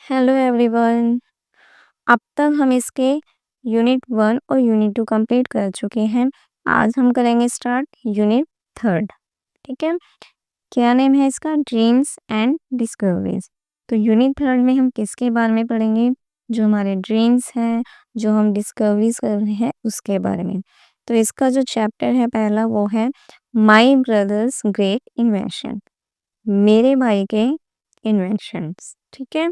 Hello everyone. अब तक हम इसके यूनिट 1 और यूनिट 2 कंप्लीट कर चुके हैं। आज हम करेंगे स्टार्ट यूनिट 3। ठीक है, क्या नेम है इसका? Dreams and discoveries. तो यूनिट 3 में हम किसके बारे में पढ़ेंगे? जो हमारे ड्रीम्स हैं, जो हम डिस्कवरीज कर रहे हैं उसके बारे में। तो इसका जो चैप्टर है पहला वो है माई ब्रदर्स ग्रेट इन्वेंशन, मेरे भाई के इन्वेंशंस। ठीक है,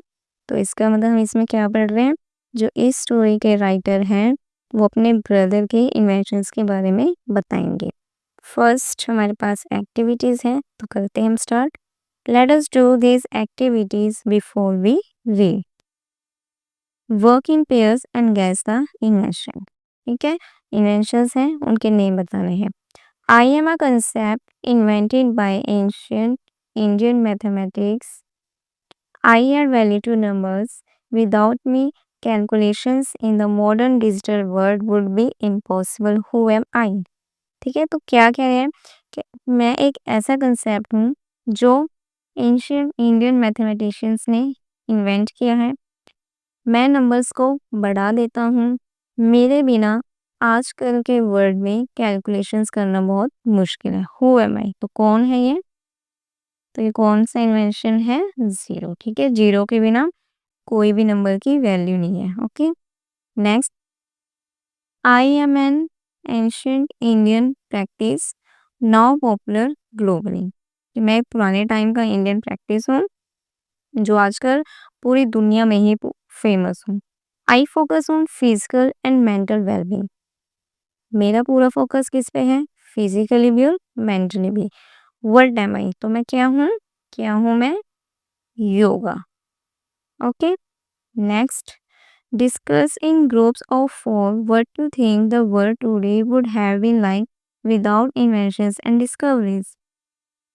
तो इसका मतलब हम इसमें क्या पढ़ रहे हैं? जो इस स्टोरी के राइटर हैं वो अपने ब्रदर के इन्वेंशंस के बारे में बताएंगे। फर्स्ट हमारे पास एक्टिविटीज है, तो करते हैं हम start. Let us do this activities before we read. Work in pairs and guess the invention. ठीक है, इन्वेंशंस हैं उनके नेम बताने हैं। I am a concept invented by ancient Indian mathematics. I add value to numbers. Without me, calculations in the modern digital world would be impossible. Who am I? ठीक है, तो क्या कह रहे हैं कि मैं एक ऐसा कंसेप्ट हूँ जो एंशियंट इंडियन मैथमेटिशियंस ने इन्वेंट किया है। मैं नंबर्स को बढ़ा देता हूँ। मेरे बिना आजकल के वर्ल्ड में कैलकुलेशंस करना बहुत मुश्किल है। हु एम आई, तो कौन है ये? तो ये कौन सा इन्वेंशन है? जीरो। ठीक है, जीरो के बिना कोई भी नंबर की वैल्यू नहीं है। Okay, next. I am an ancient Indian practice now popular globally. मैं एक पुराने टाइम का इंडियन प्रैक्टिस हूँ जो आजकल पूरी दुनिया में ही फेमस हूँ। I focus on physical and mental wellbeing. मेरा पूरा फोकस किस पे है? फिजिकली भी और मेंटली भी। व्हाट एम आई, तो मैं क्या हूँ? क्या हूँ मैं? Yoga. Okay, next. Discuss in groups of 4 what you think the world today would have been like without inventions and discoveries.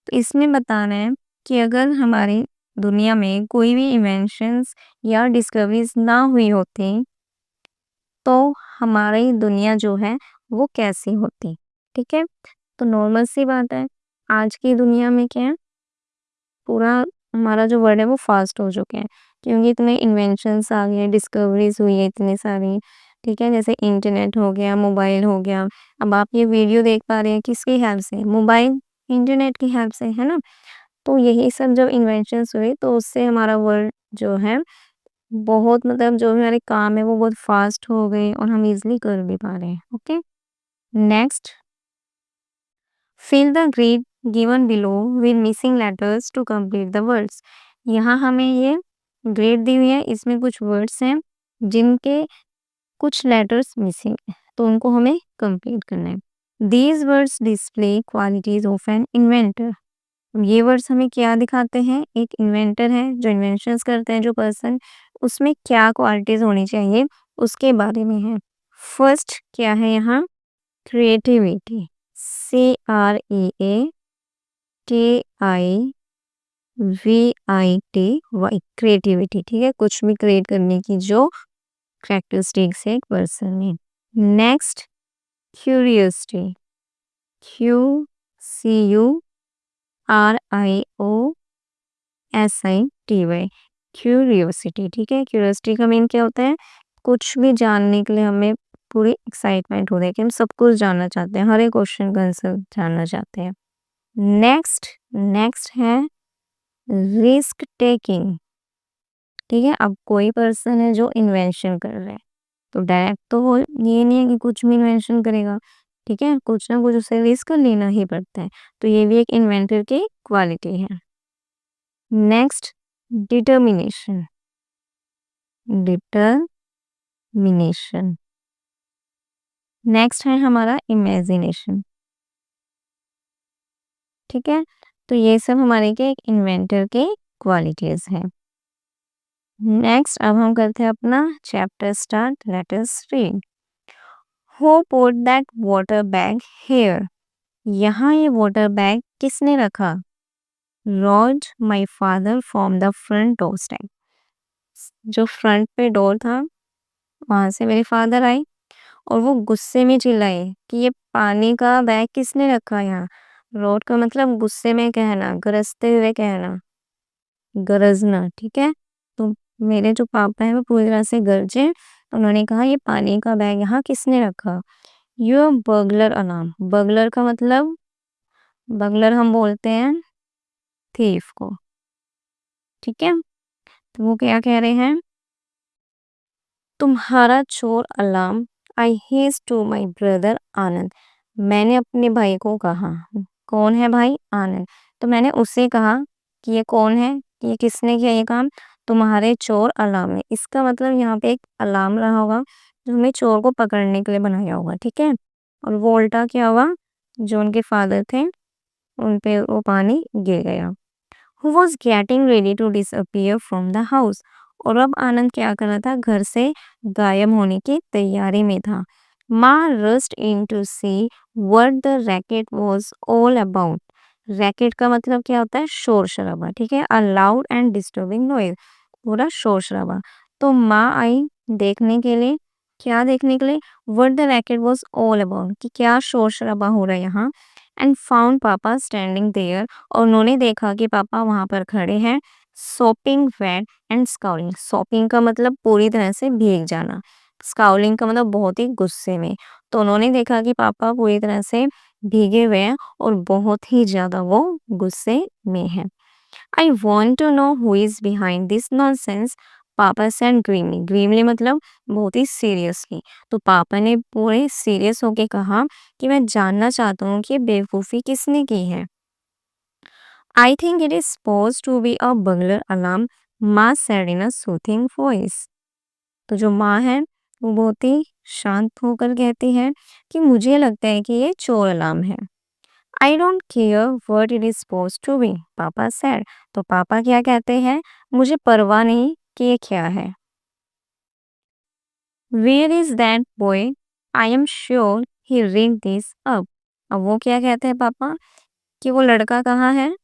तो इसमें बताना है कि अगर हमारी दुनिया में कोई भी इन्वेंशंस या डिस्कवरीज ना हुई होती तो हमारी दुनिया जो है वो कैसी होती। ठीक है, तो नॉर्मल सी बात है, आज की दुनिया में क्या है, पूरा हमारा जो वर्ल्ड है वो फास्ट हो चुके हैं क्योंकि इतने इन्वेंशंस आ गए, डिस्कवरीज हुई है इतनी सारी। ठीक है, जैसे इंटरनेट हो गया, मोबाइल हो गया। अब आप ये वीडियो देख पा रहे हैं किसकी हेल्प से? मोबाइल, इंटरनेट की हेल्प से, है ना? तो यही सब जब इन्वेंशंस हुए तो उससे हमारा वर्ल्ड जो है बहुत, मतलब जो हमारे काम है वो बहुत फास्ट हो गए और हम इजीली कर भी पा रहे हैं। Okay, next. Fill the grid given below with missing letters to complete the words. यहाँ हमें ये ग्रिड दी हुई है, इसमें कुछ वर्ड्स हैं जिनके कुछ लेटर्स मिसिंग है तो उनको हमें कंप्लीट करना है। These words display qualities of N inventor. ये वर्ड्स हमें क्या दिखाते हैं? एक इन्वेंटर है जो इन्वेंशंस करते हैं जो पर्सन, उसमें क्या क्वालिटीज होनी चाहिए उसके बारे में है। फर्स्ट क्या है यहाँ? क्रिएटिविटी। CREATIVITY, creativity. ठीक है, कुछ भी क्रिएट करने की जो कैरेक्टरिस्टिक्स है एक पर्सन में। Next, curiosity. QCURIOSITY, curiosity. ठीक है, क्यूरियोसिटी का मीन क्या होता है? कुछ भी जानने के लिए हमें पूरी एक्साइटमेंट होती है कि हम सब कुछ जानना चाहते हैं, हर एक क्वेश्चन का आंसर जानना चाहते हैं। नेक्स्ट, नेक्स्ट है रिस्क टेकिंग। ठीक है, अब कोई पर्सन है जो इन्वेंशन कर रहा है तो डायरेक्ट तो वो ये नहीं है कि कुछ भी इन्वेंशन करेगा। ठीक है, कुछ ना कुछ उसे रिस्क लेना ही पड़ता है, तो ये भी एक इन्वेंटर की क्वालिटी है। Next, determination. डिटर्मिनेशन। नेक्स्ट है हमारा इमेजिनेशन। ठीक है, तो ये सब हमारे के एक इन्वेंटर के क्वालिटीज हैं। नेक्स्ट, अब हम करते हैं अपना chapter start. Let us read. Who put that water bag here. यहाँ ये वाटर बैग किसने रखा? Rose my father from the front door step. जो फ्रंट पे डोर था वहां से मेरे फादर आए और वो गुस्से में चिल्लाए कि ये पानी का बैग किसने रखा यहाँ। रोड का मतलब गुस्से में कहना, गरजते हुए कहना, गरजना। ठीक है, तो मेरे जो पापा हैं वो पूरी तरह से गरजे। उन्होंने कहा ये पानी का बैग यहाँ किसने रखा? Your burglar alarm. बर्गलर का मतलब, बर्गलर हम बोलते हैं थीफ को, ठीक है? तो वो क्या कह रहे हैं? तुम्हारा चोर alarm I has to my brother Anand. मैंने अपने भाई को कहा, कौन है भाई? आनंद। तो मैंने उससे कहा कि ये कौन है, ये किसने किया ये काम? तुम्हारे चोर अलार्म ने। इसका मतलब यहाँ पे एक अलार्म रहा होगा जो हमें चोर को पकड़ने के लिए बनाया होगा, ठीक है? और वो उल्टा क्या हुआ, जो उनके फादर थे उन पे वो पानी गिर गया। Who was getting ready to disappear from the house। और अब आनंद क्या कर रहा था, घर से गायब होने की तैयारी में था। माँ rushed in to see what the racket was all about। Racket का मतलब क्या होता है? शोर शराबा, ठीक है? A loud and disturbing noise। पूरा शोर शराबा। तो माँ आई देखने के लिए, क्या देखने के लिए? What the racket was all about, कि क्या शोर शराबा हो रहा है यहाँ। And found पापा standing there। और उन्होंने देखा कि पापा वहां पर खड़े हैं। Sopping wet and scowling. Sopping का मतलब पूरी तरह से भीग जाना, स्काउलिंग का मतलब बहुत ही गुस्से में। तो उन्होंने देखा कि पापा पूरी तरह से भीगे हुए हैं और बहुत ही ज्यादा वो गुस्से में है। I want to know who is behind this nonsense, papa said grimly. Grimly मतलब बहुत ही सीरियसली। तो पापा ने पूरे सीरियस होके कहा कि मैं जानना चाहता हूँ कि ये बेवकूफ़ी किसने की है। I think it is suppose to be a burglar alarm, माँ said in a soothing voice. तो जो माँ है वो बहुत ही शांत होकर कहती है कि मुझे लगता है कि ये चोर अलार्म है। I don't care what it is suppose to be, papa said. तो पापा क्या कहते हैं? मुझे परवाह नहीं कि ये क्या है। Where is that boy, I am sure he ring this up. अब वो क्या कहते हैं पापा, कि वो लड़का कहाँ है?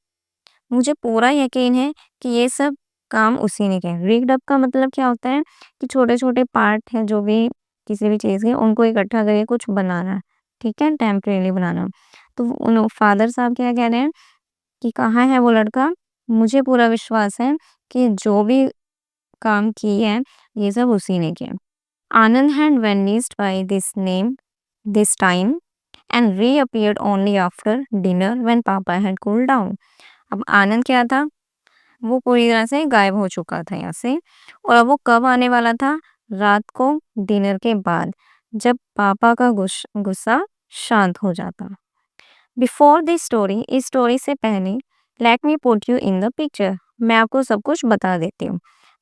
मुझे पूरा यकीन है कि ये सब काम उसी ने किया। रिग्ड अप का मतलब क्या होता है? कि छोटे छोटे पार्ट हैं जो भी किसी भी चीज़ के, उनको इकट्ठा करके कुछ बनाना, ठीक है, टेम्परेरी बनाना। तो उन फादर साहब क्या कह रहे हैं कि कहाँ है वो लड़का? मुझे पूरा विश्वास है कि जो भी काम किए हैं ये सब उसी ने किया। आनंद had vanished by this time and reappeared only after dinner when Papa had cooled down। अब आनंद क्या था? वो पूरी तरह से गायब हो चुका था यहाँ से। और अब वो कब आने वाला था? रात को डिनर के बाद, जब पापा का गुस्सा शांत हो जाता। बिफोर दिस स्टोरी, इस स्टोरी से पहले, let me put you in the picture. मैं आपको सब कुछ बता देती हूँ।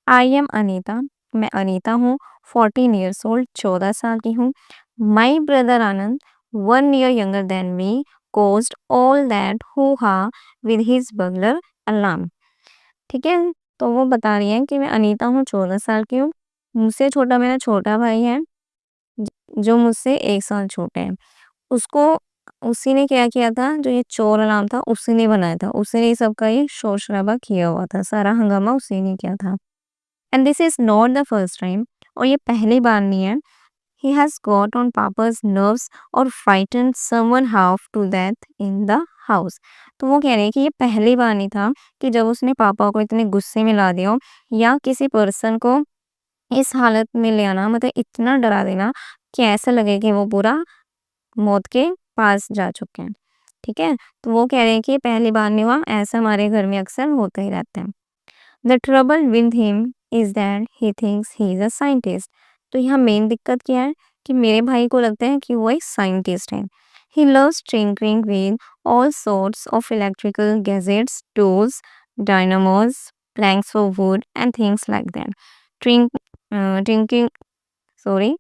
I am Anita. मैं अनीता हूँ। 14 ईयर्स ओल्ड, 14 साल की हूँ। माई brother Anand, 1 year younger than me, caused all that hoo ha with his burglar alarm। ठीक है? तो वो बता रही है कि मैं अनीता हूँ, 14 साल की हूँ। मुझसे छोटा मेरा छोटा भाई है, जो मुझसे 1 साल छोटे हैं। उसको उसी ने क्या किया था, जो ये चोर अलार्म था उसी ने बनाया था। उसी ने सबका ये शोर शराबा किया हुआ था, सारा हंगामा उसी ने किया था। And this is not the first time. और ये पहली बार नहीं है। ही हैज गॉट ऑन पापा's nerves और frightened someone half to death in the house। तो वो कह रहे हैं कि ये पहली बार नहीं था कि जब उसने पापा को इतने गुस्से में ला दिया हो, या किसी पर्सन को इस हालत में ले आना, मतलब इतना डरा देना कि ऐसा लगे कि वो पूरा मौत के पास जा चुके हैं। ठीक है? तो वो कह रहे हैं कि ये पहली बार नहीं हुआ, ऐसा हमारे घर में अक्सर होता ही रहता है। The trouble with him is that he thinks he is a scientist. तो यहाँ मेन दिक्कत क्या है, कि मेरे भाई को लगता है कि वो एक साइंटिस्ट है। He loves tinkering with all sorts of electrical gadgets, tools, dynamos, planks of wood and things like that. ट्रिंक टिंकिंग सॉरी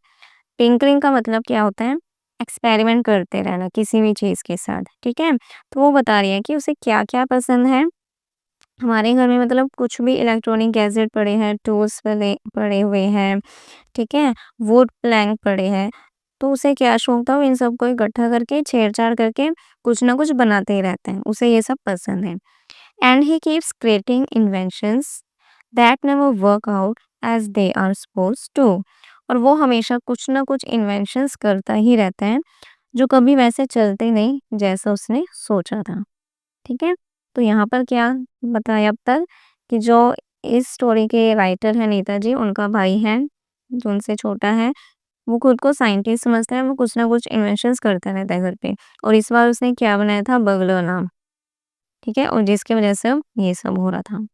टिंकरिंग का मतलब क्या होता है? एक्सपेरिमेंट करते रहना किसी भी चीज़ के साथ, ठीक है? तो वो बता रही है कि उसे क्या-क्या पसंद है। हमारे घर में मतलब कुछ भी इलेक्ट्रॉनिक गैजेट पड़े हैं, टूल्स पड़े पड़े हुए हैं, ठीक है? वुड प्लैंक पड़े हैं, तो उसे क्या शौक था, वो इन सबको इकट्ठा करके छेड़-छाड़ करके कुछ ना कुछ बनाते ही रहते हैं। उसे ये सब पसंद है। And he keeps creating inventions that never work out as they are supposed to. और वो हमेशा कुछ ना कुछ इन्वेंशंस करता ही रहता है, जो कभी वैसे चलते नहीं जैसा उसने सोचा था। ठीक है? तो यहाँ पर क्या बताया अब तक, कि जो इस स्टोरी के राइटर हैं नेताजी, उनका भाई है जो उनसे छोटा है। वो खुद को साइंटिस्ट समझता है, वो कुछ ना कुछ इन्वेंशंस करता रहता है घर पे। और इस बार उसने क्या बनाया था, बगलर नाम, ठीक है, और जिसकी वजह से अब ये सब हो रहा था।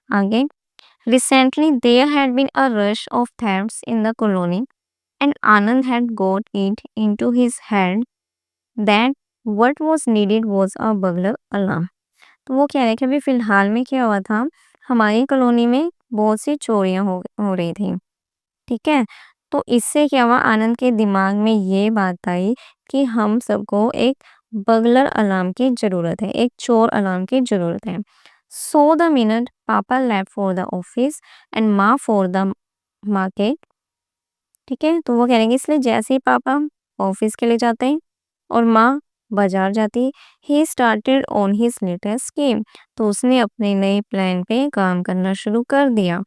आगे, recently there had been a rush of thefts in the colony and Anand had got it into his head that what was needed was a burglar alarm. तो वो कह रहे हैं कि अभी फिलहाल में क्या हुआ था, हमारी कॉलोनी में बहुत सी चोरियां हो रही थी, ठीक है। तो इससे क्या हुआ, आनंद के दिमाग में ये बात आई कि हम सबको एक बगलर अलार्म की ज़रूरत है, एक चोर अलार्म की ज़रूरत है। सो द मिनट पापा left for the office and माँ फॉर द मार्केट, ठीक है। तो वो कह रहे हैं इसलिए जैसे ही पापा ऑफिस के लिए जाते हैं और माँ बाजार जाती, he started on his latest scheme. तो उसने अपने नए प्लान पे काम करना शुरू कर दिया।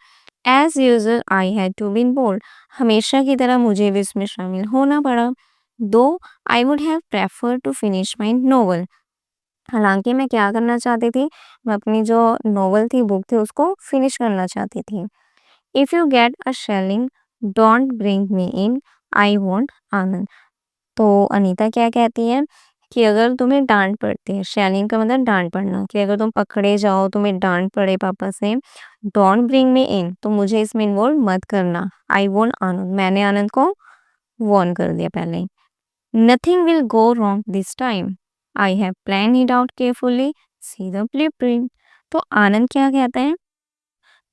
As usual I had to be bold, हमेशा की तरह मुझे भी इसमें शामिल होना पड़ा। Though I would have prefer to finish my novel, हालांकि मैं क्या करना चाहती थी, मैं अपनी जो नोवेल थी, बुक थी, उसको फिनिश करना चाहती थी। If you get a shelling don't bring me in, I want Anand. तो अनीता क्या कहती है कि अगर तुम्हें डांट पड़ती है, शेलिंग का मतलब डांट पड़ना, कि अगर तुम पकड़े जाओ, तुम्हें डांट पड़े पापा से, डोंट ब्रिंग मी इन, तो मुझे इसमें इन्वॉल्व मत करना। आई वॉन्ट आनंद, मैंने आनंद को वॉर्न कर दिया पहले। Nothing will go wrong this time, I have plan it out carefully, see the blueprint. तो आनंद क्या कहता है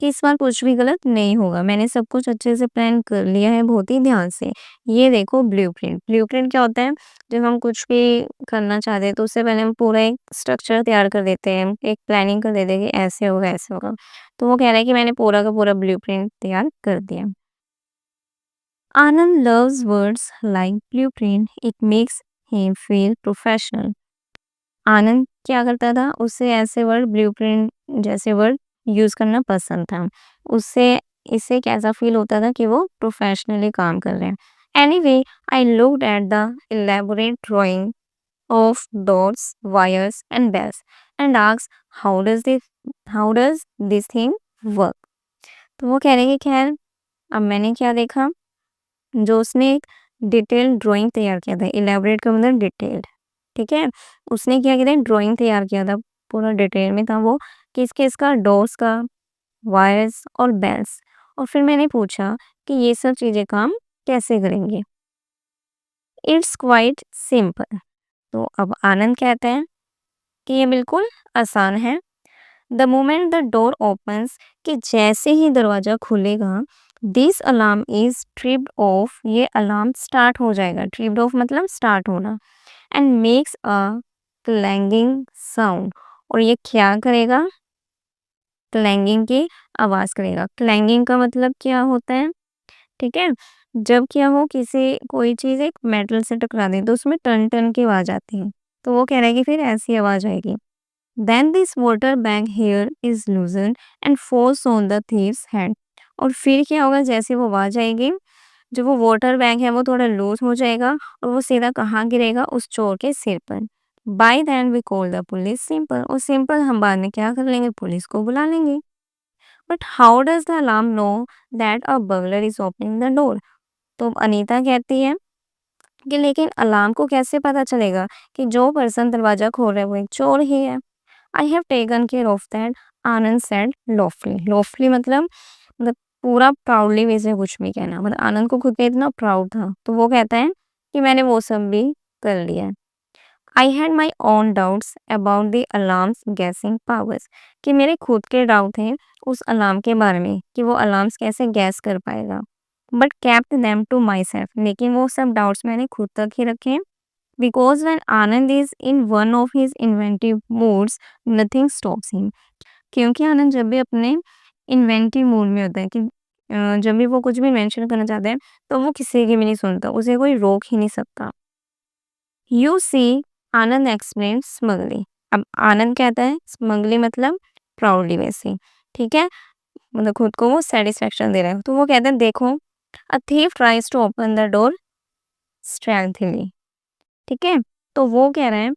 कि इस बार कुछ भी गलत नहीं होगा, मैंने सब कुछ अच्छे से प्लान कर लिया है, बहुत ही ध्यान से। ये देखो ब्लूप्रिंट, ब्लूप्रिंट क्या होता है, जब हम कुछ भी करना चाहते हैं तो उससे पहले हम पूरा एक स्ट्रक्चर तैयार कर देते हैं, एक प्लानिंग कर देते हैं कि ऐसे होगा ऐसे होगा। तो वो कह रहा है कि मैंने पूरा का पूरा ब्लूप्रिंट तैयार कर दिया। Anand loves words like blueprint, it makes him feel professional. Anand क्या करता था, उससे ऐसे वर्ड ब्लूप्रिंट जैसे वर्ड यूज़ करना पसंद था। उससे इससे कैसा फ़ील होता था कि वो प्रोफ़ेशनली काम कर रहे हैं। Anyway, I looked at the elaborate drawing of dots, wires and bells and asked how does this thing work. तो वो कह रहे हैं कि खैर अब मैंने क्या देखा, जो उसने एक डिटेल्ड ड्राइंग तैयार किया था, इलैबोरेट का मतलब डिटेल्ड, ठीक है? उसने क्या किया था, ड्राइंग तैयार किया था, पूरा डिटेल में था वो, कि इसका डोर्स का, वायर्स और बेल्स। और फिर मैंने पूछा कि ये सब चीज़ें काम कैसे करेंगे? It's quite simple. तो अब आनंद कहते हैं कि ये बिल्कुल आसान है। The moment the door opens, कि जैसे ही दरवाज़ा खुलेगा, this alarm is tripped of, ये अलार्म स्टार्ट हो जाएगा। ट्रिप्ड ऑफ मतलब स्टार्ट होना। एंड मेक्स अ क्लैंगिंग साउंड, और ये क्या करेगा, क्लैंगिंग की आवाज़ करेगा। क्लैंगिंग का मतलब क्या होता है, ठीक है, जब क्या हो, किसी कोई चीज़ एक मेटल से टकरा दे तो उसमें टन टन की आवाज़ आती है। तो वो कह रहा है कि फिर ऐसी आवाज़ आएगी। Then this water bag here is loosen and force on the thieves hand. और फिर क्या होगा, जैसे वो आवाज़ आएगी, जो वो वाटर बैग है वो थोड़ा लूज हो जाएगा और वो सीधा कहाँ गिरेगा, उस चोर के सिर पर। By then we call the police, simple, और सिंपल हम बाद में क्या कर लेंगे, पुलिस को बुला लेंगे। But how does the alarm know that a burglar is opening the door. तो अनीता कहती है कि लेकिन अलार्म को कैसे पता चलेगा कि जो पर्सन दरवाजा खोल रहा है वो एक चोर ही है। I have taken care of that, Anand said loftily. Loftily मतलब पूरा प्राउडली वे से कुछ भी कहना, मतलब आनंद को खुद पे इतना प्राउड था, तो वो कहता है कि मैंने वो सब भी कर लिया है। I had my own doubts about the alarms guessing powers, कि मेरे खुद के डाउट थे उस अलार्म के बारे में कि वो अलार्म्स कैसे गैस कर पाएगा। But kept them to myself, लेकिन वो सब डाउट्स मैंने खुद तक ही रखे। Because when Anand is in one of his inventive moods, nothing stops him. क्योंकि आनंद जब भी अपने इन्वेंटिव मूड में होता है कि जब भी वो कुछ भी इन्वेंशन करना चाहता है, तो वो किसी की भी नहीं सुनता, उसे कोई रोक ही नहीं सकता। You see, Anand explain smugly. अब आनंद कहता है स्मगली मतलब प्राउडली वैसे, ठीक है, मतलब खुद को वो सेटिस्फेक्शन दे रहा है। तो वो कहते हैं देखो, अ thief tries to open the door stealthily, ठीक है। तो वो कह रहे हैं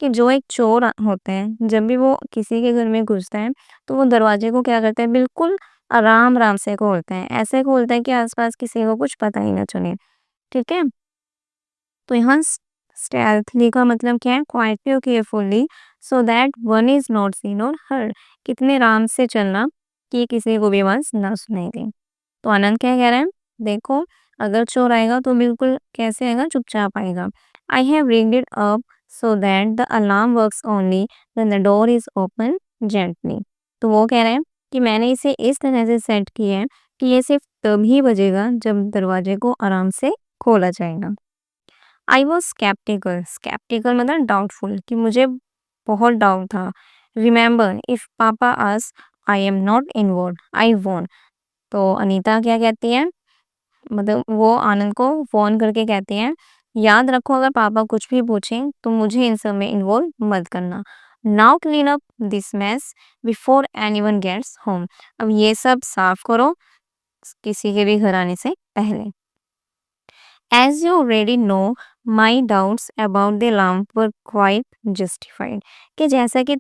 कि जो एक चोर होते हैं, जब भी वो किसी के घर में घुसते हैं, तो वो दरवाजे को क्या करते हैं, बिल्कुल आराम-आराम से खोलते हैं। ऐसे खोलते हैं कि आस-पास किसी को कुछ पता ही ना चले, ठीक है? तो यहाँ स्टेल्थली का मतलब क्या है, क्वाइटली और carefully so that one is not seen और हर्ड। कितने आराम से चलना कि किसी को भी आवाज ना सुनाई दे। तो आनंद क्या कह रहे हैं, देखो अगर चोर आएगा तो बिल्कुल कैसे आएगा, चुपचाप आएगा। I have ringed it up so that the alarm works only when the door is open gently. तो वो कह रहे हैं कि मैंने इसे इस तरह से सेट किया है कि ये सिर्फ तभी बजेगा जब दरवाजे को आराम से खोला जाएगा। आई वॉज स्केप्टिकल, स्केप्टिकल मतलब डाउटफुल, कि मुझे बहुत डाउट था। रिमेंबर इफ पापा ask I am not involve I want. तो अनीता क्या कहती है, मतलब वो आनंद को फोन करके कहती हैं, याद रखो अगर पापा कुछ भी पूछें तो मुझे इन सब में इन्वॉल्व मत करना। Now clean up this mess before anyone gets home. अब ये सब साफ करो किसी के भी घर आने से पहले। As you already know, my doubts about the lamp were quite justified. कि जैसा कि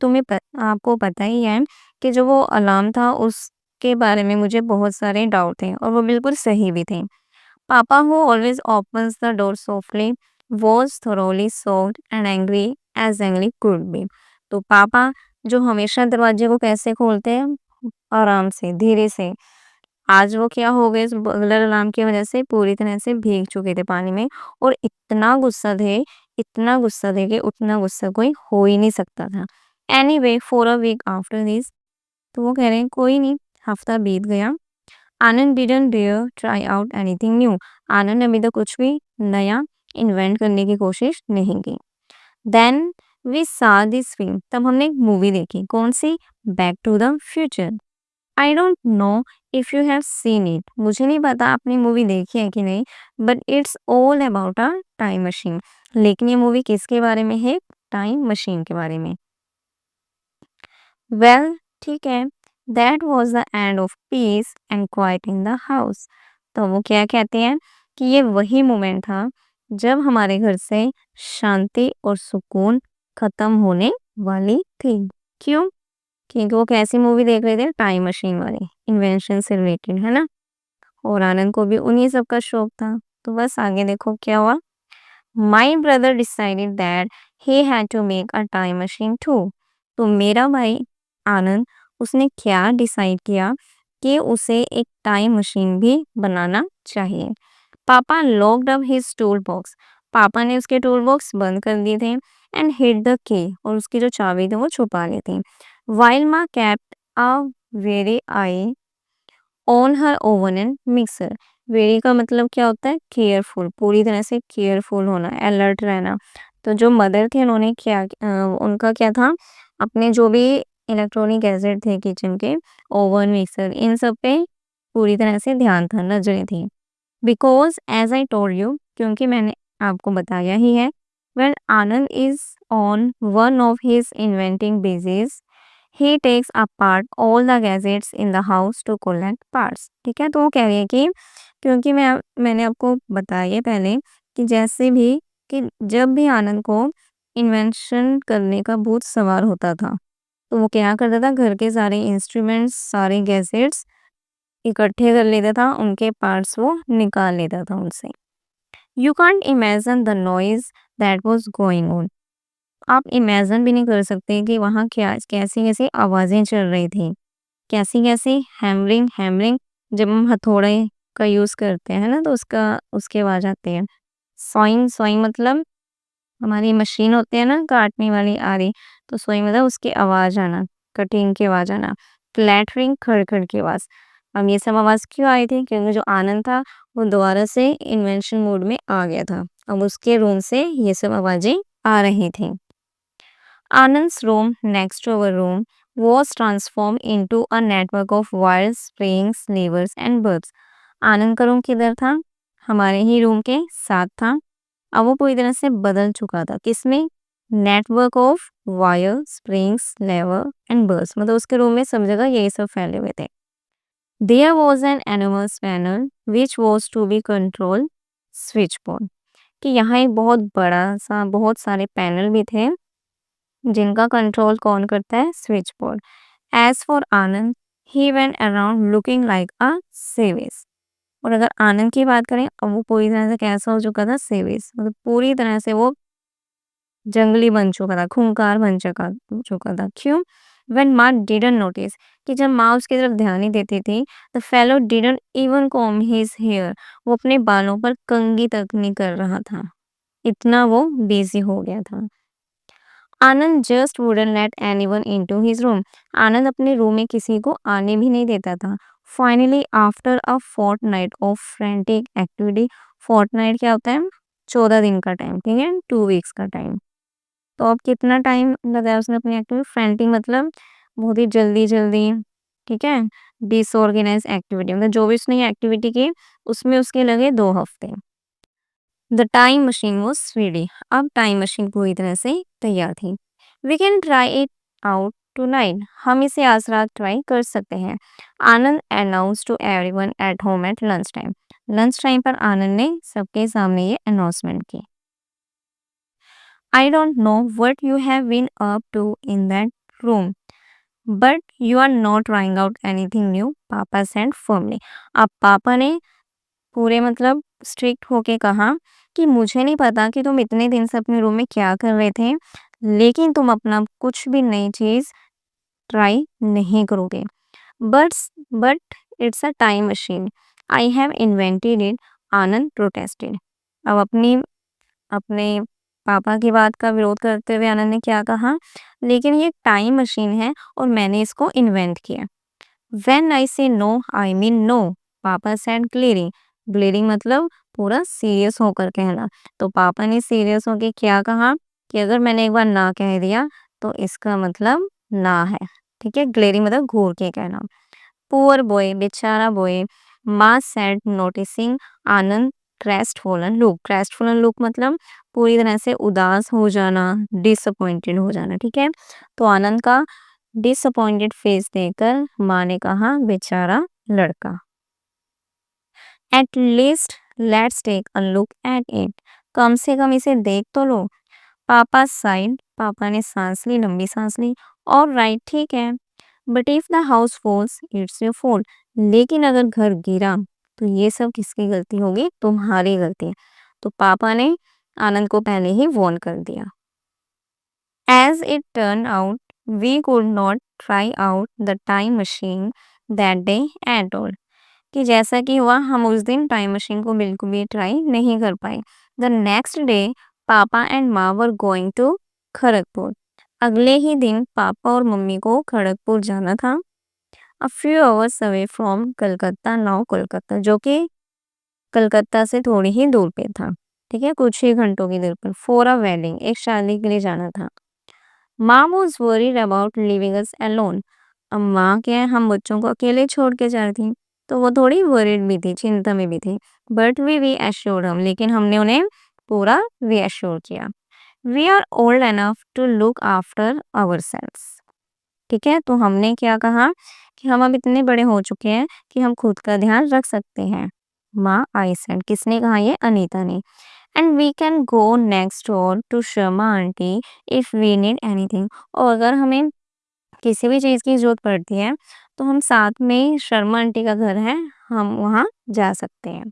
आपको पता ही है कि जो वो अलार्म था उसके बारे में मुझे बहुत सारे डाउट थे और वो बिल्कुल सही भी थे। पापा who always opens the door softly was thoroughly shocked and angry as angry could be. तो पापा जो हमेशा दरवाजे को कैसे खोलते हैं, आराम से धीरे से, आज वो क्या हो गए, इस बगलर अलार्म की वजह से पूरी तरह से भीग चुके थे पानी में और इतना गुस्सा थे कि उतना गुस्सा कोई हो ही नहीं सकता था। Anyway for a week after this, तो वो कह रहे हैं कोई नहीं, हफ्ता बीत गया। Anand didn't dare try out anything new. Anand ने अभी तक कुछ भी नया इन्वेंट करने की कोशिश नहीं की। Then we saw this film, तब हमने एक मूवी देखी, कौन सी, back to the future. I don't know if you have seen it, मुझे नहीं पता आपने मूवी देखी है कि नहीं, but it's all about a time machine. लेकिन ये मूवी किसके बारे में है, टाइम मशीन के बारे में। वेल ठीक है, that was the end of peace and quite in the house. तो वो क्या कहते हैं कि ये वही मोमेंट था जब हमारे घर से शांति और सुकून खत्म होने वाली थी। क्यों, क्योंकि वो कैसी मूवी देख रहे थे, टाइम मशीन वाली, इन्वेंशन से रिलेटेड, है ना। और आनंद को भी उन्हीं सब का शौक था। तो बस आगे देखो क्या हुआ। My brother decided that he had to make a time machine too. तो मेरा भाई आनंद, उसने क्या डिसाइड किया कि उसे एक टाइम मशीन भी बनाना चाहिए। पापा locked up his tool box, पापा ने उसके टूल बॉक्स बंद कर दिए थे। एंड हिड द की, और उसकी जो चाबी थी वो छुपा ली थी। वाइल माँ kept a very I on her oven and mixer. Very का मतलब क्या होता है, केयरफुल, पूरी तरह से केयरफुल होना, अलर्ट रहना। तो जो मदर थे उन्होंने क्या उनका क्या था, अपने जो भी इलेक्ट्रॉनिक गैजेट थे किचन के, ओवन मिक्सर, इन सब पे पूरी तरह से ध्यान था, नजरें थी। Because as I told you, क्योंकि मैंने आपको बताया ही है, when Anand is on one of his inventing busies, he takes apart all the gadgets in the house to collect parts. ठीक है, तो वो कह रही है कि क्योंकि मैंने आपको बताया पहले कि जैसे भी, कि जब भी आनंद को इन्वेंशन करने का भूत सवार होता था, तो वो क्या करता था, घर के सारे इंस्ट्रूमेंट्स, सारे गैजेट्स इकट्ठे कर लेता था, उनके पार्ट्स वो निकाल लेता था उनसे। You can't imagine the noise that was going on. आप इमेजिन भी नहीं कर सकते कि वहाँ क्या कैसी कैसी आवाज़ें चल रही थी, कैसी कैसी हैमरिंग हैमरिंग। जब हम हथौड़े का यूज़ करते हैं ना, तो उसका उसकी आवाज़ आती है। सॉइंग सॉइंग मतलब हमारी मशीन होती है ना काटने वाली आरी, तो सॉइंग मतलब उसकी आवाज़ आना, कटिंग की आवाज़ आना। क्लैटरिंग खड़-खड़ की आवाज़। अब ये सब आवाज़ क्यों आई थी? क्योंकि जो आनंद था वो दोबारा से इन्वेंशन मोड में आ गया था। अब उसके रूम से ये सब आवाज़ें आ रही थीं। Anand's room next to our room was transformed into a network of wires, springs, levers and bulbs. आनंद का रूम किधर था? हमारे ही रूम के साथ था। अब वो पूरी तरह से बदल चुका था, किसमें, network of wire, springs, lever and bulbs, मतलब उसके रूम में सब जगह यही सब फैले हुए थे। There was an enormous panel which was to be controlled switchboard, कि यहाँ एक बहुत बड़ा सा, बहुत सारे पैनल भी थे जिनका कंट्रोल कौन करता है? Switch board. As for Anand, he went around looking like a savage. और अगर आनंद की बात करें, अब वो पूरी तरह से कैसा हो चुका था? सेविस, मतलब पूरी तरह से वो जंगली बन चुका था, खूंखार बन चुका था। क्यों? व्हेन माँ डिडंट नोटिस, कि जब माँ उसकी तरफ ध्यान नहीं देती थी, the fellow didn't even comb his hair, वो अपने बालों पर कंघी तक नहीं कर रहा था, इतना वो बिजी हो गया था। Anand just wouldn't let anyone into his room, Anand अपने रूम में किसी को आने भी नहीं देता था। Finally after a fortnight of frantic activity, fortnight क्या होता है? 14 दिन का टाइम, ठीक है, 2 वीक्स का टाइम। तो अब कितना टाइम लगाया उसने अपनी एक्टिविटी? फ्रैंटिक मतलब बहुत ही जल्दी जल्दी, ठीक है, डिसऑर्गेनाइज एक्टिविटी, मतलब जो भी उसने एक्टिविटी की उसमें उसके लगे 2 हफ्ते। The time machine was ready, अब टाइम मशीन पूरी तरह से तैयार थी। We can try it out tonight, हम इसे आज रात ट्राई कर सकते हैं। Anand announce to everyone at home at lunch time, lunch time पर आनंद ने सबके सामने ये अनाउंसमेंट की। I don't know what you have been up to in that room, but you are not trying out anything new, पापा said firmly. अब पापा ने पूरे मतलब स्ट्रिक्ट होके कहा कि मुझे नहीं पता कि तुम इतने दिन से अपने रूम में क्या कर रहे थे, लेकिन तुम अपना कुछ भी नई चीज़ ट्राई नहीं करोगे। But but it's a time machine, I have invented it, Anand protested. अब अपने पापा की बात का विरोध करते हुए आनंद ने क्या कहा? लेकिन ये टाइम मशीन है और मैंने इसको इन्वेंट किया। व्हेन आई से नो, आई मीन नो, पापा सेड ग्लेरिंग, ग्लेरिंग मतलब पूरा सीरियस होकर कहना। तो पापा ने सीरियस होकर क्या कहा कि अगर मैंने एक बार ना कह दिया तो इसका मतलब ना है, ठीक है, ग्लेरिंग मतलब घूर के कहना। पुअर बॉय, बेचारा बॉय, माँ सेड नोटिसिंग आनंद क्रेस्टफॉलन लुक, क्रेस्टफॉलन लुक मतलब पूरी तरह से उदास हो जाना, डिसअपॉइंटेड हो जाना, ठीक है। तो आनंद का डिसअपॉइंटेड फेस देखकर माँ ने कहा, बेचारा लड़का। At least let's take a look at it, कम से कम इसे देख तो लो। पापा साइड, पापा ने सांस ली, लंबी सांस ली। और राइट, ठीक है, but if the house falls it's your fault, लेकिन अगर घर गिरा तो ये सब किसकी गलती होगी? तुम्हारी गलती। तो पापा ने आनंद को पहले ही वार्न कर दिया। As it turn out, we could not try out the time machine that day at all, कि जैसा कि हुआ हम उस दिन टाइम मशीन को बिल्कुल भी ट्राई नहीं कर पाए। द नेक्स्ट डे पापा एंड माँ वर गोइंग टू खड़गपुर, अगले ही दिन पापा और मम्मी को खड़गपुर जाना था। A few hours away from Calcutta, now Kolkata, जो कि कलकत्ता से थोड़ी ही दूर पे था, ठीक है, कुछ ही घंटों की दूर पर। फॉर अ वेडिंग, एक शादी के लिए जाना था। माँ was worried about living us alone, अब माँ क्या है, हम बच्चों को अकेले छोड़ के जा रही थी, तो वो थोड़ी वरीड भी थी, चिंता में भी थी। बट वी एश्योर्ड हम, लेकिन हमने उन्हें पूरा रीएश्योर किया। We are old enough to look after ourselves, ठीक है, तो हमने क्या कहा कि हम अब इतने बड़े हो चुके हैं कि हम खुद का ध्यान रख सकते हैं। माँ आई सेड, किसने कहा? ये अनीता ने। And we can go next door to Sharma aunty if we need anything, और अगर हमें किसी भी चीज़ की जरूरत पड़ती है तो हम साथ में, शर्मा आंटी का घर है, हम वहाँ जा सकते हैं।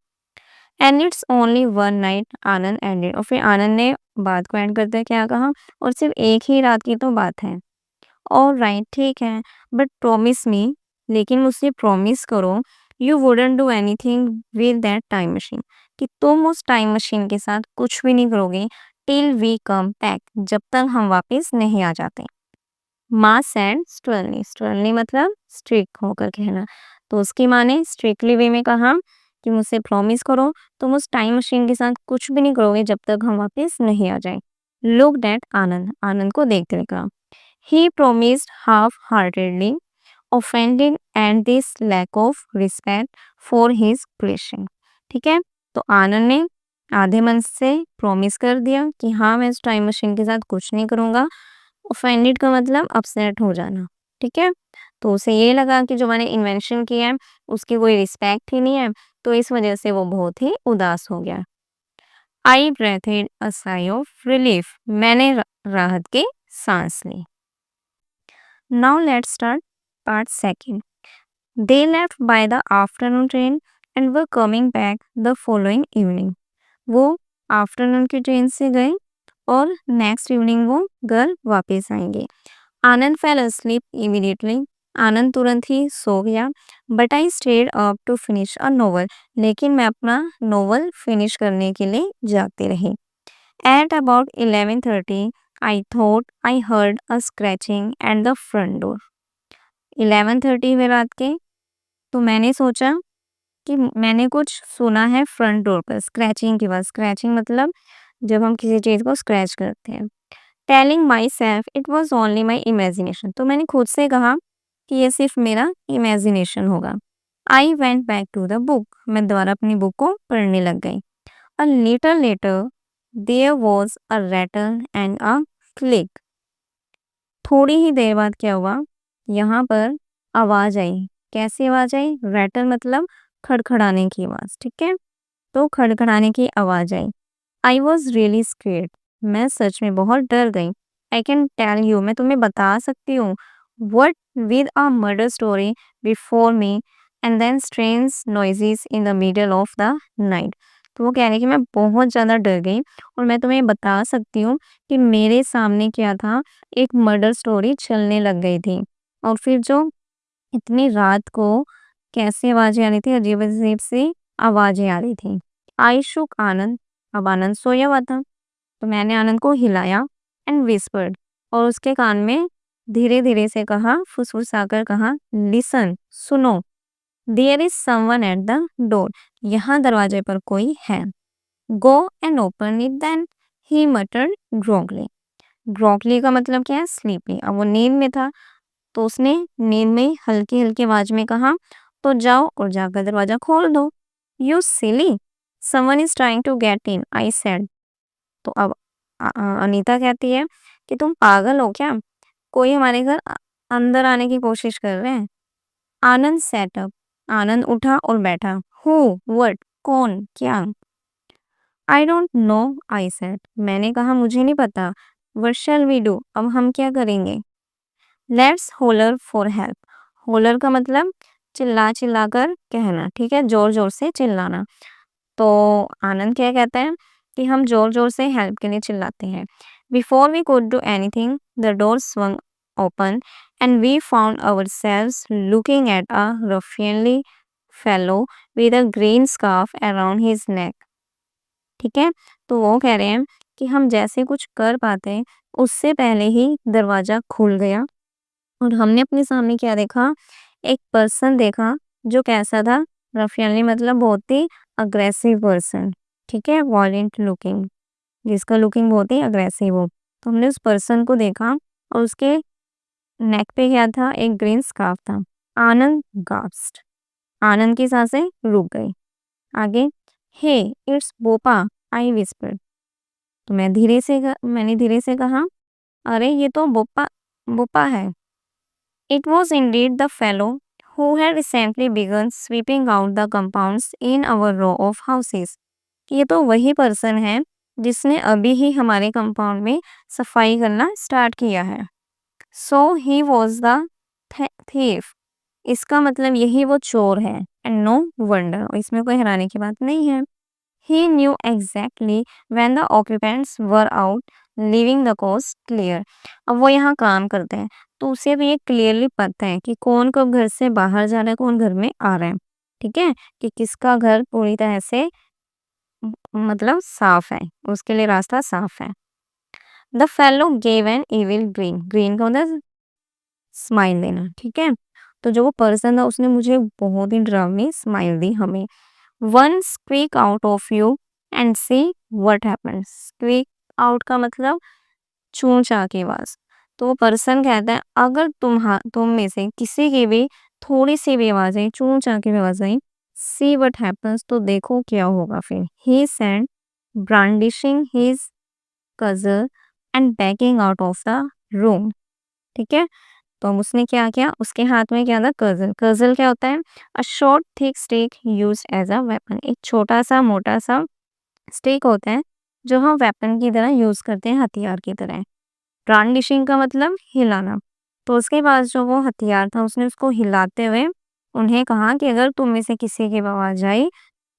And it's only one night, Anand ended, और फिर आनंद ने बात को एंड करते क्या कहा? और सिर्फ एक ही रात की तो बात है। ऑल राइट, ठीक है, बट प्रॉमिस मी, लेकिन मुझसे प्रॉमिस करो, you wouldn't do anything with that time machine, कि तुम उस टाइम मशीन के साथ कुछ भी नहीं करोगे टिल वी कम बैक, जब तक हम वापस नहीं आ जाते। माँ सेड स्टर्नली, स्टर्नली मतलब स्ट्रिक्ट होकर कहना। तो उसकी माँ ने स्ट्रिक्टली वे में कहा कि मुझसे प्रॉमिस करो, तुम उस टाइम मशीन के साथ कुछ भी नहीं करोगे जब तक हम वापस नहीं आ जाए। लुक दैट आनंद, आनंद को देखते हुए कहा। He promised half-heartedly, offended at this lack of respect for his creation, ठीक है, तो आनंद ने आधे मन से प्रॉमिस कर दिया कि हाँ मैं इस टाइम मशीन के साथ कुछ नहीं करूँगा। ऑफेंडेड का मतलब अपसेट हो जाना, ठीक है, तो उसे ये लगा कि जो मैंने इन्वेंशन किया है उसकी कोई रिस्पेक्ट ही नहीं है, तो इस वजह से वो बहुत ही उदास हो गया। I breathed a sigh of relief, मैंने राहत की सांस ली। Now let's start part second. They left by the afternoon train and were coming back the following evening. वो आफ्टरनून की ट्रेन से गए और नेक्स्ट इवनिंग वो घर वापस आएंगे। आनंद फेल asleep immediately। आनंद तुरंत ही सो गया। But I stayed up to finish a novel. लेकिन मैं अपना नोवेल फिनिश करने के लिए जागती रही। At about 11:30 I thought I heard a scratching at the front door. 11:30 हुए रात के, तो मैंने सोचा कि मैंने कुछ सुना है फ्रंट डोर पर स्क्रैचिंग की आवाज़। स्क्रैचिंग मतलब जब हम किसी चीज़ को स्क्रैच करते हैं। Telling my self it was only my imagination. तो मैंने खुद से कहा कि ये सिर्फ मेरा इमेजिनेशन होगा। I went back to the book. मैं दोबारा अपनी बुक को पढ़ने लग गई। A little later there was a rattle and a click. थोड़ी ही देर बाद क्या हुआ, यहाँ पर आवाज़ आई। कैसी आवाज़ आई? रैटल मतलब खड़खड़ाने की आवाज़, ठीक है। तो खड़खड़ाने की आवाज़ आई। I was really scared. मैं सच में बहुत डर गई। आई कैन टेल यू, मैं तुम्हें बता सकती हूँ। What with a murder story before me and then strange noises in the middle of the night. तो वो कह रहे कि मैं बहुत ज़्यादा डर गई और मैं तुम्हें बता सकती हूँ कि मेरे सामने क्या था, एक मर्डर स्टोरी चलने लग गई थी। और फिर जो इतनी रात को कैसी आवाज़ें आ रही थी, अजीब-अजीब सी आवाज़ें आ रही थी। आई शुक आनंद। अब आनंद सोया हुआ था, तो मैंने आनंद को हिलाया एंड विस्पर्ड, और उसके कान में धीरे-धीरे से कहा, फुसफुसाकर कहा, लिसन, सुनो, there is someone at the door. यहाँ दरवाजे पर कोई है। Go and open it then, he muttered groggily. Groggily का मतलब क्या है? स्लीपी। अब वो नींद में था, तो उसने नींद में हल्की हल्की आवाज में कहा, तो जाओ और जाकर दरवाजा खोल दो। You silly, someone is trying to get in, I said. तो अब अनीता कहती है कि तुम पागल हो क्या, कोई हमारे घर अंदर आने की कोशिश कर रहे हैं। आनंद सेट अप। आनंद उठा और बैठा। हु, व्हाट, कौन, क्या? आई डोंट नो, आई सेड। मैंने कहा मुझे नहीं पता। व्हाट शैल वी डू, अब हम क्या करेंगे? Let's holer for help. Holer का मतलब चिल्ला चिल्ला कर कहना, ठीक है, जोर जोर से चिल्लाना। तो आनंद क्या कहता है कि हम जोर जोर से हेल्प के लिए चिल्लाते हैं। Before we could do anything the door swung open and we found ourselves looking at a ruffianly fellow with a green scarf around his neck। ठीक है, तो वो कह रहे हैं कि हम जैसे कुछ कर पाते उससे पहले ही दरवाजा खुल गया और हमने अपने सामने क्या देखा, एक पर्सन देखा जो कैसा था, रफियनली मतलब बहुत ही अग्रेसिव पर्सन, ठीक है, वॉयलेंट लुकिंग, जिसका लुकिंग बहुत ही अग्रेसिव हो। तो हमने उस पर्सन को देखा और उसके नेक पे क्या था, एक ग्रीन स्कार्फ था। आनंद गास्प्ड। आनंद की सांसें रुक गई। आगे, हे इट्स बोपा, आई विस्पर्ड। तो मैंने धीरे से कहा, अरे ये तो बोपा बोपा है। It was indeed the fellow who had recently begun sweeping out the compounds in our row of houses। ये तो वही पर्सन है जिसने अभी ही हमारे कंपाउंड में सफाई करना स्टार्ट किया है। So he was the thief। इसका मतलब यही वो चोर है। And no wonder, इसमें कोई हैरानी की बात नहीं है। He knew exactly when the occupants were out, leaving the coast clear। अब वो यहाँ काम करते हैं, तो उसे भी ये क्लियरली पता है कि कौन कब घर से बाहर जा रहा है, कौन घर में आ रहा है, ठीक है, कि किसका घर पूरी तरह से मतलब साफ है, उसके लिए रास्ता साफ है। The fellow gave an evil green. Green का मतलब स्माइल देना, ठीक है। तो जो वो पर्सन था उसने मुझे बहुत ही डरावनी स्माइल दी हमें। One squeak out of you and see what happens. Squeak out का मतलब चूं चा की आवाज। तो वो पर्सन कहता है अगर तुम में से किसी की भी थोड़ी सी भी आवाज आई, चूं चा की भी आवाज आई, सी व्हाट हैपेंस, तो देखो क्या होगा फिर। He said, brandishing his cudgel and backing out of the room. ठीक है, तो अब उसने क्या किया, उसके हाथ में क्या था, कजल। कजल क्या होता है? A short thick stick use as a weapon. एक छोटा सा मोटा सा स्टिक होता है जो हम वेपन की तरह यूज करते हैं, हथियार की तरह। ब्रांडिशिंग का मतलब हिलाना। तो उसके पास जो वो हथियार था उसने उसको हिलाते हुए उन्हें कहा कि अगर तुम में से किसी की आवाज आई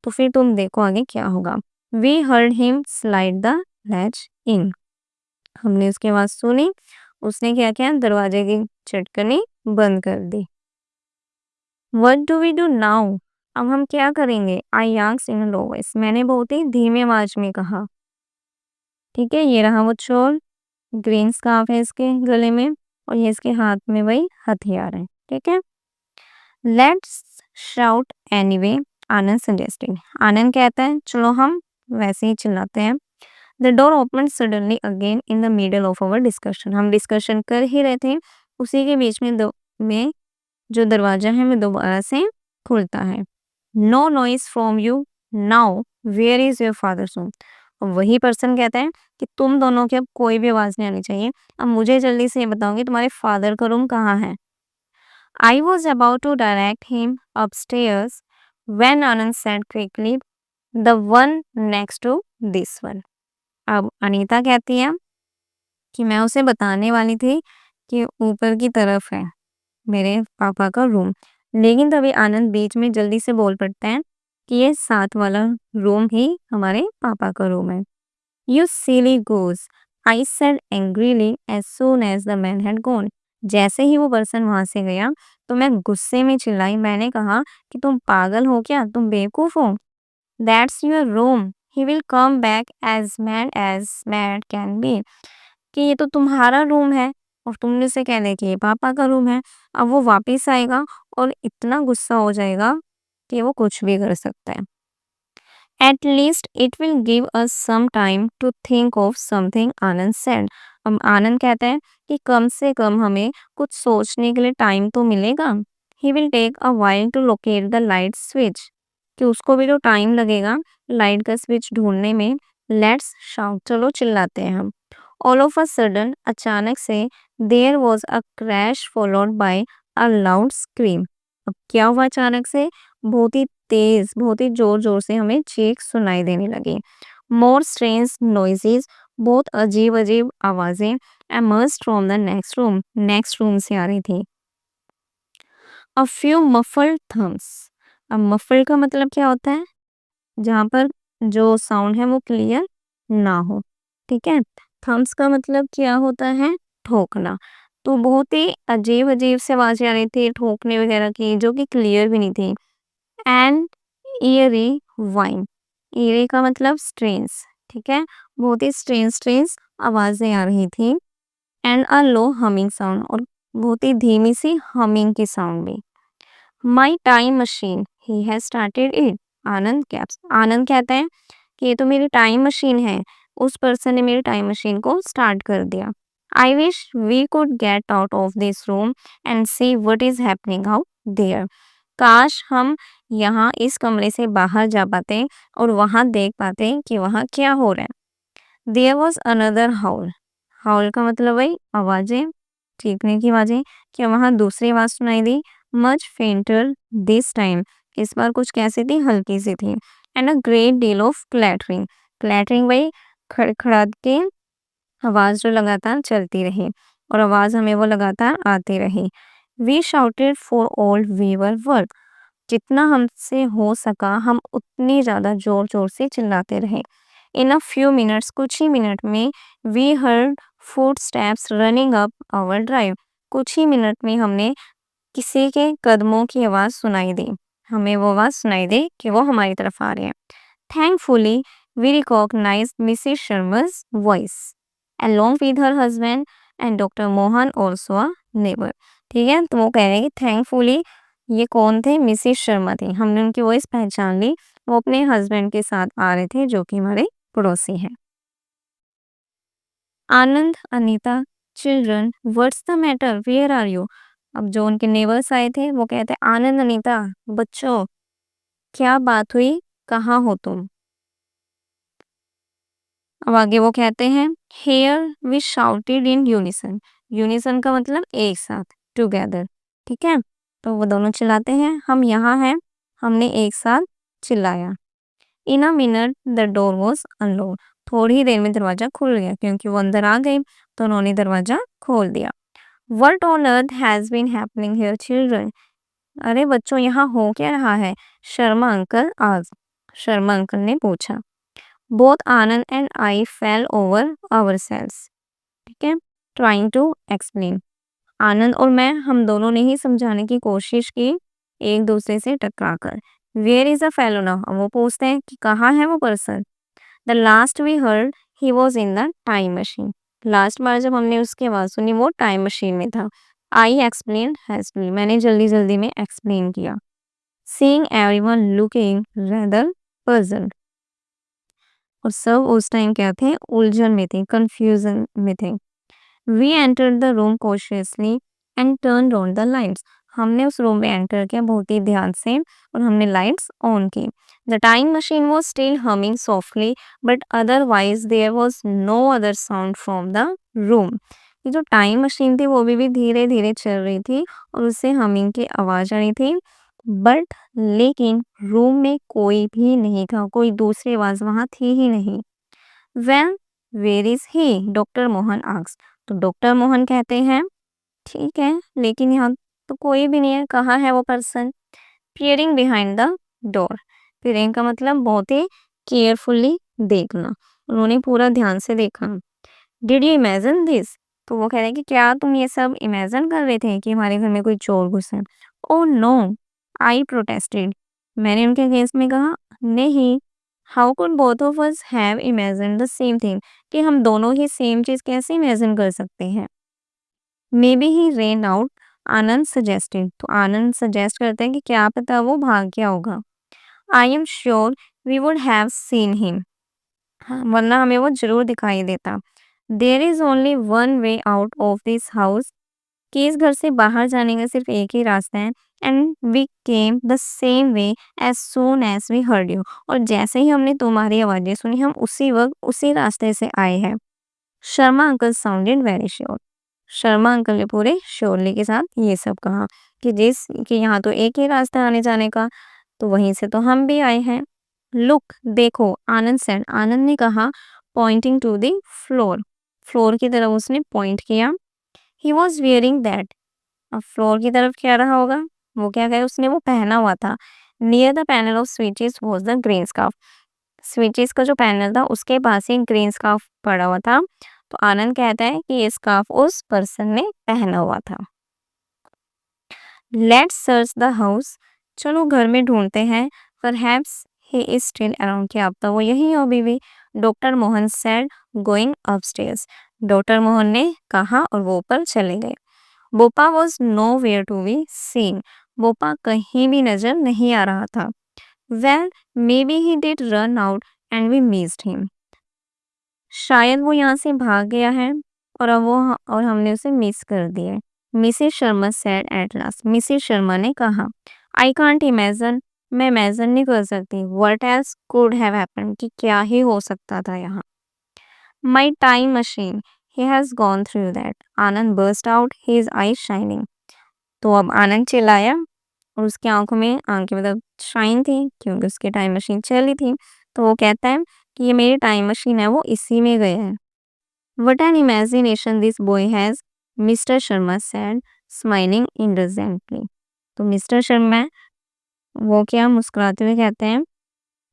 तो फिर तुम देखो आगे क्या होगा। We heard him slide the latch in. हमने उसकी आवाज सुनी, उसने क्या किया, दरवाजे की चटकनी बंद कर दी। What do we do now? अब हम क्या करेंगे? I asked in a low voice. मैंने बहुत ही धीमे आवाज में कहा। ठीक है, ये रहा वो चोर, ग्रीन स्कार्फ है इसके गले में और ये इसके हाथ में वही हथियार है। ठीक है, let's shout anyway, Anand suggested. आनंद कहता है चलो हम वैसे ही चिल्लाते हैं। The door open suddenly again in the middle of our discussion. हम डिस्कशन कर ही रहे थे, उसी के बीच में जो दरवाजा है वो दोबारा से खुलता है। No noise from you now, where is your father's room. और वही पर्सन कहता है कि तुम दोनों की अब कोई भी आवाज नहीं आनी चाहिए, अब मुझे जल्दी से ये बताओ कि तुम्हारे फादर का रूम कहाँ है। I was about to direct him upstairs when Anand said quickly, the one next to this one. अब अनीता कहती है कि मैं उसे बताने वाली थी कि ऊपर की तरफ है मेरे पापा का रूम, लेकिन तभी आनंद बीच में जल्दी से बोल पड़ता है कि ये साथ वाला रूम ही हमारे पापा का रूम है। You silly goose, I said angrily as soon as the man had gone. जैसे ही वो पर्सन वहां से गया तो मैं गुस्से में चिल्लाई, मैंने कहा कि तुम पागल हो क्या, तुम बेवकूफ हो। That's your room, he will come back as mad can be. कि ये तो तुम्हारा रूम है और तुमने उसे कह दिया कि ये पापा का रूम है। अब वो वापस आएगा और इतना गुस्सा हो जाएगा कि वो कुछ भी कर सकता है। At least it will give us some time to think of something, Anand said. अब आनंद कहता है कि कम से कम हमें कुछ सोचने के लिए टाइम तो मिलेगा। He will take a while to locate the light switch. कि उसको भी तो टाइम लगेगा लाइट का स्विच ढूंढने में। लेट्स शाउट, चलो चिल्लाते हैं हम। ऑल ऑफ अ सडन, अचानक से, there was a crash followed by a loud scream. अब क्या हुआ अचानक से, बहुत ही तेज, बहुत ही जोर जोर से हमें चीख सुनाई देने लगी। मोर स्ट्रेंज नॉइजेस, बहुत अजीब अजीब आवाजें emerged from the next room से आ रही थी। A few muffled thumps. अब मफल्ड का मतलब क्या होता है, जहाँ पर जो साउंड है वो क्लियर ना हो। ठीक है, थम्स का मतलब क्या होता है, ठोकना। तो बहुत ही अजीब अजीब से आवाजें आ रही थी ठोकने वगैरह की, जो कि क्लियर भी नहीं थी। एंड ईयरी वाइन, ईयरी का मतलब स्ट्रेंज। ठीक है, बहुत ही स्ट्रेंज स्ट्रेंज आवाजें आ रही थी। And a low humming sound, और बहुत ही धीमी सी हमिंग की साउंड भी। My time machine, he has started it, Anand कहता है कि ये तो मेरी टाइम मशीन है, उस पर्सन ने मेरी टाइम मशीन को स्टार्ट कर दिया। I wish we could get out of this room and see what is happening out there. काश हम यहाँ इस कमरे से बाहर जा पाते और वहां देख पाते कि वहां क्या हो रहा है। देयर वॉज अनदर हाउल, हाउल का मतलब वही आवाजें, चीखने की आवाजें। क्या वहां दूसरी आवाज सुनाई दी, मच फेंटर दिस टाइम, इस बार कुछ कैसी थी, हल्की सी थी। And a great deal of clattering, clattering वही खड़खड़ा के आवाज जो लगातार चलती रही और आवाज हमें वो लगातार आती रही। We shouted for all we were worth, जितना हमसे हो सका हम उतनी ज्यादा जोर जोर से चिल्लाते रहे। इन अ फ्यू मिनट्स, कुछ ही मिनट में, we heard footsteps running up our drive, कुछ ही मिनट में हमने किसी के कदमों की आवाज सुनाई दी, हमें वो आवाज सुनाई दी कि वो हमारी तरफ आ रहे हैं। Thankfully we recognise Mrs Sharma's voice along with her husband and doctor Mohan also a neighbor। ठीक है, तो वो कह रहे हैं कि थैंकफुली, ये कौन थे, मिसेस शर्मा थी, हमने उनकी वॉइस पहचान ली, वो अपने हस्बैंड के साथ आ रहे थे जो कि हमारे पड़ोसी हैं। Anand, Anita, children, what's the matter, where are you. अब जो उनके नेबर्स आए थे वो कहते हैं, आनंद, अनीता, बच्चों, क्या बात हुई, कहाँ हो तुम। अब आगे वो कहते हैं, here we shouted in unison, unison का मतलब एक साथ, टुगेदर। ठीक है, तो वो दोनों चिल्लाते हैं, हम यहाँ हैं, हमने एक साथ चिल्लाया। In a minute the door was unlocked, थोड़ी ही देर में दरवाजा खुल गया क्योंकि वो अंदर आ गए तो उन्होंने दरवाजा खोल दिया। What on earth has been happening here, children? अरे बच्चों, यहाँ हो क्या रहा है? शर्मा अंकल आज शर्मा अंकल ने पूछा। Both Anand and I fell over ourselves. ठीक है, trying to explain. आनंद और मैं, हम दोनों ने ही समझाने की कोशिश की, एक दूसरे से टकराकर। Where is the fellow now? अब वो पूछते हैं कि कहाँ है वो person? The last we heard, he was in the time machine. Last बार जब हमने उसकी आवाज़ सुनी वो टाइम मशीन में था। I explained hastily. मैंने जल्दी जल्दी में एक्सप्लेन किया। Seeing everyone looking rather puzzled. और सब उस टाइम क्या थे? उलझन में थे, कंफ्यूजन में थे। We entered the room cautiously and turned on the lights. हमने उस रूम में एंटर किया बहुत ही ध्यान से और हमने लाइट्स ऑन की। The time machine was still humming softly, but otherwise there was no other sound from the room. ये जो टाइम मशीन थी वो भी धीरे धीरे चल रही थी और उससे हमिंग की आवाज आ रही थी, बट लेकिन रूम में कोई भी नहीं था, कोई दूसरी आवाज वहां थी ही नहीं। Well, where is he? Doctor Mohan asked. तो डॉक्टर मोहन कहते हैं, ठीक है, लेकिन यहाँ तो कोई भी नहीं है, कहाँ है वो person? Peering behind the door. Peering का मतलब बहुत ही केयरफुली देखना। उन्होंने पूरा ध्यान से देखा। Did you imagine this? तो वो कह रहे हैं कि क्या तुम ये सब इमेजिन कर रहे थे कि हमारे घर में कोई चोर घुसा है? Oh no, I protested. मैंने उनके अगेंस्ट में कहा, नहीं। How could both of us have imagined the same thing? कि हम दोनों ही सेम चीज कैसे इमेजिन कर सकते हैं? Maybe he ran out. Anand suggested. तो आनंद सजेस्ट करते हैं कि क्या पता वो भाग गया होगा। I am sure we would have seen him. हाँ, वरना हमें वो जरूर दिखाई देता। There is only one way out of this house. कि इस घर से बाहर जाने का सिर्फ एक ही रास्ता है। And we came the same way as soon as we heard you. और जैसे ही हमने तुम्हारी आवाजें सुनी हम उसी वक्त उसी रास्ते से आए हैं। Sharma uncle sounded very sure. Sharma uncle ने पूरे श्योरली के साथ ये सब कहा कि यहाँ तो एक ही रास्ता आने जाने का, तो वहीं से तो हम भी आए हैं। लुक, देखो, आनंद सेड। आनंद ने कहा, pointing to the floor. Floor की तरफ उसने पॉइंट किया। He was wearing that. अब फ्लोर की तरफ क्या रहा होगा? वो क्या कहे, उसने वो पहना हुआ था। Near the panel of switches was the green scarf. Switches का जो पैनल था उसके पास ही ग्रीन स्कार्फ पड़ा हुआ था। तो आनंद कहता है कि ये स्कार्फ उस पर्सन ने पहना हुआ था। Let's search the house. चलो घर में ढूंढते हैं। Perhaps he is still around. क्या अब तक वो यही हो अभी भी? Doctor Mohan said, going upstairs. Doctor Mohan ने कहा और वो ऊपर चले गए। Bopa was nowhere to be seen. Bopa कहीं भी नजर नहीं आ रहा था। Well, maybe he did run out and we missed him. शायद वो यहाँ से भाग गया है और हमने उसे मिस कर दिया है। Mrs Sharma said at last. Mrs Sharma ने कहा, आई कांट इमेजिन। मैं इमेजिन नहीं कर सकती। What else could have happened. कि क्या ही हो सकता था यहाँ। माई time machine, he has gone through that. Anand burst out, his eyes shining. तो अब आनंद चिल्लाया और उसकी आंखों में आंखें मतलब शाइन थी क्योंकि उसकी टाइम मशीन चली थी। तो वो कहता है कि ये मेरी टाइम मशीन है, वो इसी में गया है। What an imagination this boy has, mister Sharma said, smiling indulgently. तो मिस्टर शर्मा वो क्या मुस्कुराते हुए कहते हैं,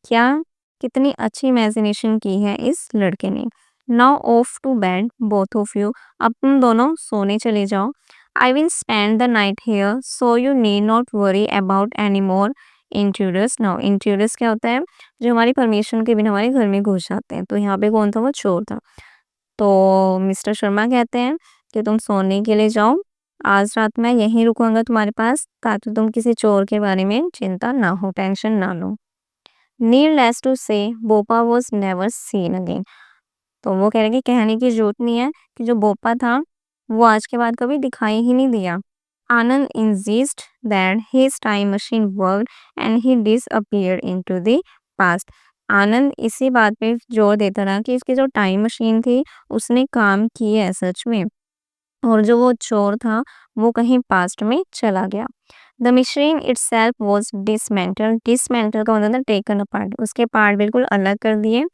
क्या कितनी अच्छी इमेजिनेशन की है इस लड़के ने। Now off to bed, both of you. अब तुम दोनों सोने चले जाओ। I will spend the night here, so you need not worry about any more intruders now. Intruders क्या होता है? जो हमारी परमिशन के बिना हमारे घर में घुस जाते हैं। तो यहाँ पे कौन था? वो चोर था। तो मिस्टर शर्मा कहते हैं कि तुम सोने के लिए जाओ, आज रात मैं यहीं रुकूंगा तुम्हारे पास, ताकि तुम किसी चोर के बारे में चिंता ना हो, टेंशन ना लो। नीडलेस टू से, बोपा वॉज नेवर सीन अगेन। तो वो कह रहे कि कहने की जरूरत नहीं है कि जो बोपा था वो आज के बाद कभी दिखाई ही नहीं दिया। Anand insist that his time machine worked and he disappeared into the past. Anand इसी बात पे जोर देता रहा कि इसकी जो टाइम मशीन थी उसने काम किया है सच में, और जो वो चोर था वो कहीं पास्ट में चला गया। The machine itself was dismantled. Dismantle का मतलब टेकन अपार्ट, उसके पार्ट बिल्कुल अलग कर दिए।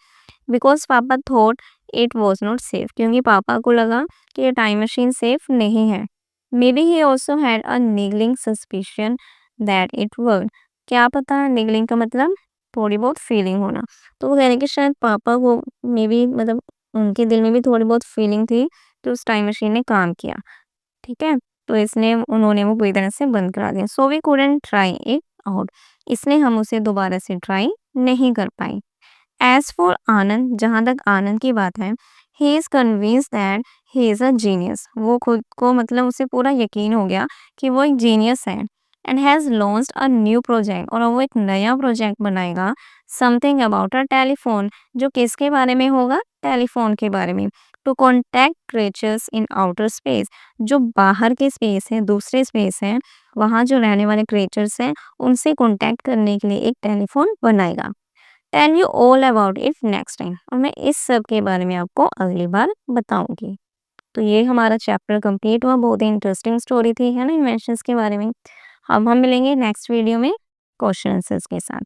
बिकॉज पापा thought it was not safe, क्योंकि पापा को लगा कि ये टाइम मशीन सेफ नहीं है। Maybe he also had a niggling suspicion that it work. क्या पता, निगलिंग का मतलब थोड़ी बहुत फीलिंग होना। तो वो कह रहे हैं कि शायद पापा को मे बी मतलब उनके दिल में भी थोड़ी बहुत फीलिंग थी कि उस टाइम मशीन ने काम किया। ठीक है, तो इसने उन्होंने वो पूरी तरह से बंद करा दिया। So we couldn't try it out, इसलिए हम उसे दोबारा से ट्राई नहीं कर पाए। एज फॉर आनंद, जहाँ तक आनंद की बात है, he is convince that he is a genius. वो खुद को मतलब उसे पूरा यकीन हो गया कि वो एक जीनियस है। And has launched a new project, और वो एक नया प्रोजेक्ट बनाएगा। समथिंग अबाउट अ टेलीफोन, जो किसके बारे में होगा, टेलीफोन के बारे में। To contact creatures in outer space, जो बाहर के स्पेस है, दूसरे स्पेस है, वहाँ जो रहने वाले क्रिएचर्स हैं उनसे कॉन्टैक्ट करने के लिए एक टेलीफोन बनाएगा। Tell you all about it next time, और मैं इस सब के बारे में आपको अगली बार बताऊंगी। तो ये हमारा चैप्टर कंप्लीट हुआ। बहुत ही इंटरेस्टिंग स्टोरी थी, है ना, इन्वेंशंस के बारे में। अब हम मिलेंगे नेक्स्ट वीडियो में क्वेश्चन आंसर्स के साथ।